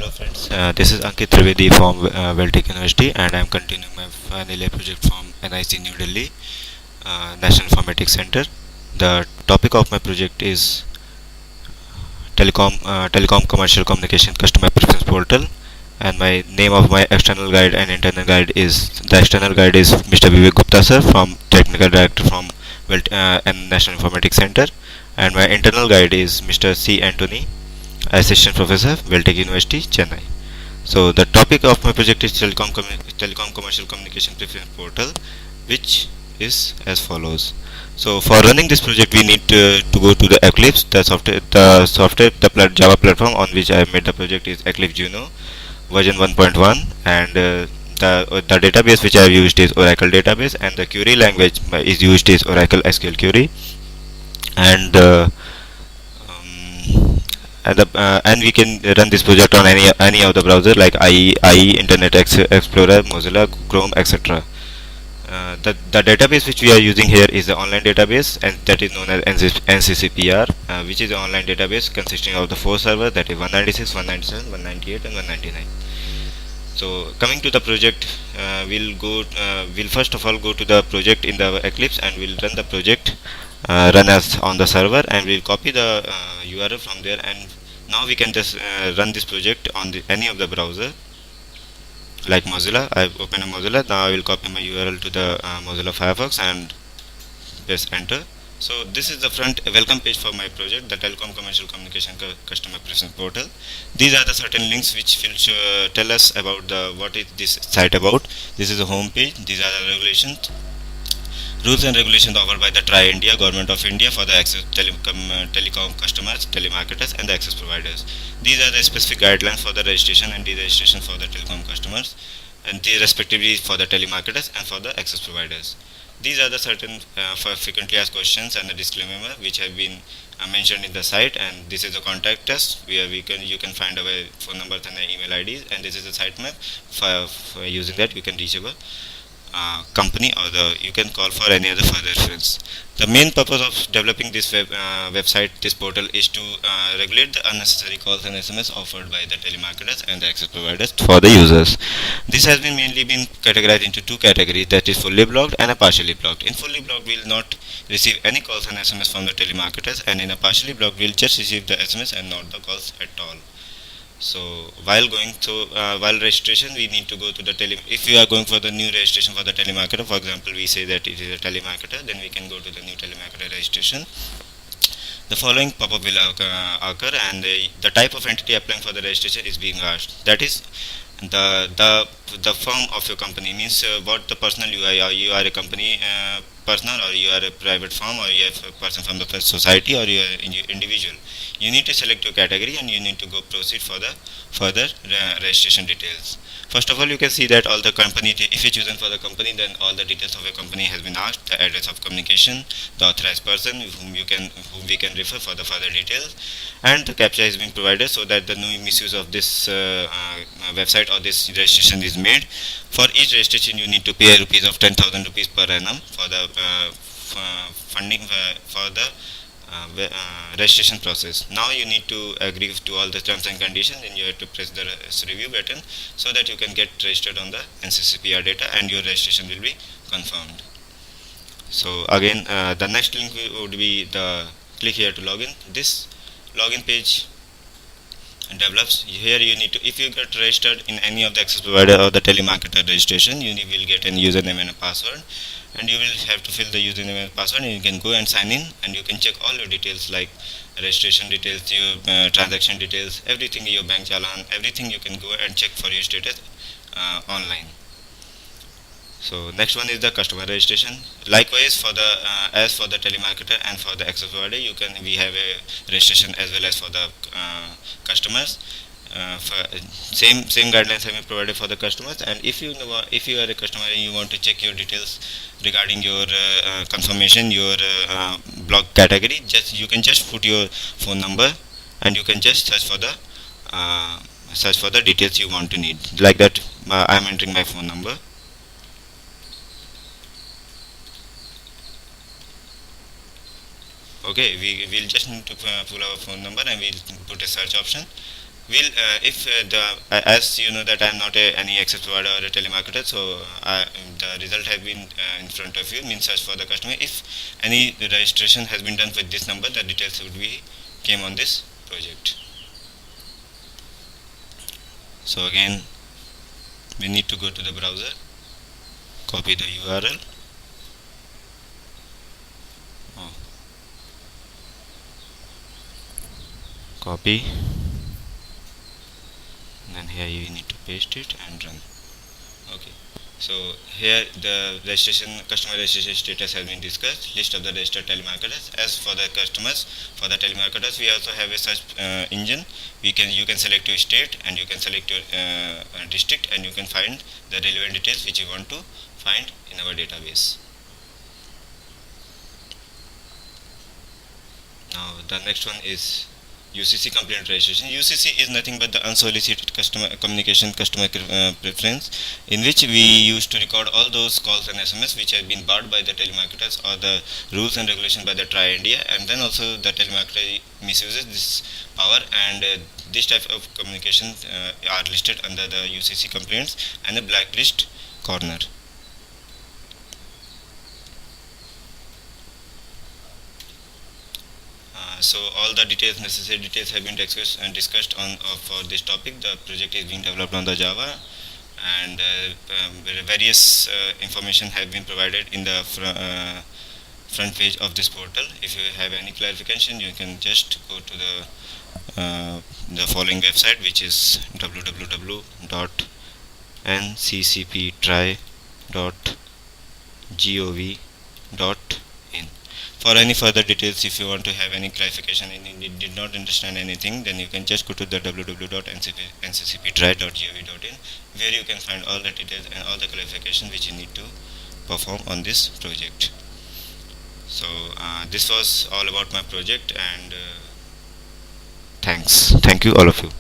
Hello friends, this is Ankit Trivedi from VelTech University, and I am continuing my final year project from NIC New Delhi, National Informatics Center. The topic of my project is Telecom Commercial Communication Customer Preference Portal, and my name of my external guide and internal guide is the external guide is Mr. Vivek Gupta sir from Technical Director from and National Informatics Center, and my internal guide is Mr. C. Anthony, Assistant Professor, VelTech University, Chennai. So the topic of my project is Telecom Commercial Communication Preference Portal, which is as follows. So for running this project, we need to go to the Eclipse, the Java platform on which I made the project is Eclipse Juno version 1.1, and the database which I have used is Oracle database, and the query language is used is Oracle SQL query, and and we can run this project on any of the browser like IE, Internet Explorer, Mozilla, Chrome, etc. The database which we are using here is the online database, and that is known as nccptrai, which is an online database consisting of the 4 servers, that is 196, 197, 198 and 199. So coming to the project, we'll first of all go to the project in the Eclipse, and we'll run the project run as on the server, and we'll copy the URL from there, and now we can just run this project on any of the browser like Mozilla. I've opened a Mozilla. Now I will copy my URL to the Mozilla Firefox and press enter. So this is the front welcome page for my project, the Telecom Commercial Communication Customer Preference Portal. These are the certain links which will tell us about what is this site about. This is the home page. These are the regulations, rules and regulations offered by the TRAI India, Government of India, for the telecom customers, telemarketers and the access providers. These are the specific guidelines for the registration and deregistration for the telecom customers, and these respectively for the telemarketers and for the access providers. These are the certain frequently asked questions and the disclaimer which have been mentioned in the site, and this is the contact us where you can find our phone numbers and email IDs, and this is the site map. For using that you can reach our company, or you can call for any other further reference. The main purpose of developing this website, this portal, is to regulate the unnecessary calls and SMS offered by the telemarketers and the access providers for the users. This has been mainly been categorized into 2 categories, that is fully blocked and a partially blocked. In fully blocked, we will not receive any calls and SMS from the telemarketers, and in a partially blocked, we will just receive the SMS and not the calls at all. So while registration, we need to go to the if you are going for the new registration for the telemarketer, for example, we say that it is a telemarketer, then we can go to the new telemarketer registration. The following pop-up will occur, and the type of entity applying for the registration is being asked. That is the firm of your company, means what the personal you are a company personal, or you are a private firm, or you are a person from the society, or you are individual. You need to select your category, and you need to go proceed for the further registration details. First of all, you can see that all the company, if you chosen for the company, then all the details of your company has been asked, the address of communication, the authorized person whom we can refer for the further details, and the captcha has been provided so that the no misuse of this website or this registration is made. For each registration, you need to pay rupees of 10,000 rupees per annum for the funding for the registration process. Now you need to agree to all the terms and conditions, and you have to press the review button so that you can get registered on the NCCPR data, and your registration will be confirmed. So again, the next link would be the click here to login. This login page develops. Here you need to, if you get registered in any of the access provider or the telemarketer registration, you will get a username and a password, and you will have to fill the username and password, and you can go and sign in, and you can check all your details like registration details, your transaction details, everything, your bank challan, everything you can go and check for your status online. So next one is the customer registration. Likewise, for the as for the telemarketer and for the access provider, we have a registration as well as for the customers. Same guidelines have been provided for the customers, and if you are a customer and you want to check your details regarding your confirmation, your block category, you can just put your phone number, and you can just search for the details you want to need. Like that, I am entering my phone number. Okay, we'll just need to pull our phone number, and we'll put a search option, will if as you know that I am not any access provider or a telemarketer, so the result has been in front of you, means search for the customer. If any registration has been done with this number, the details would be came on this project. So again, we need to go to the browser, copy the URL. Copy, then here you need to paste it and run. Okay, so here the customer registration status has been discussed. List of the registered telemarketers. As for the customers, for the telemarketers, we also have a search engine. You can select your state and you can select your district, and you can find the relevant details which you want to find in our database. Now the next one is UCC complaint registration. UCC is nothing but the unsolicited customer communication, customer preference, in which we used to record all those calls and SMS which have been barred by the telemarketers or the rules and regulation by the TRAI India, and then also the telemarketer misuses this power, and this type of communication are listed under the UCC complaints and a blacklist corner. So all the necessary details have been discussed on for this topic. The project is being developed on the Java, and various information have been provided in the front page of this portal. If you have any clarification, you can just go to the following website, which is www.nccptrai.gov.in. For any further details, if you want to have any clarification and you did not understand anything, then you can just go to the www.nccptrai.gov.in, where you can find all the details and all the clarification which you need to perform on this project. So this was all about my project, and thank you all of you.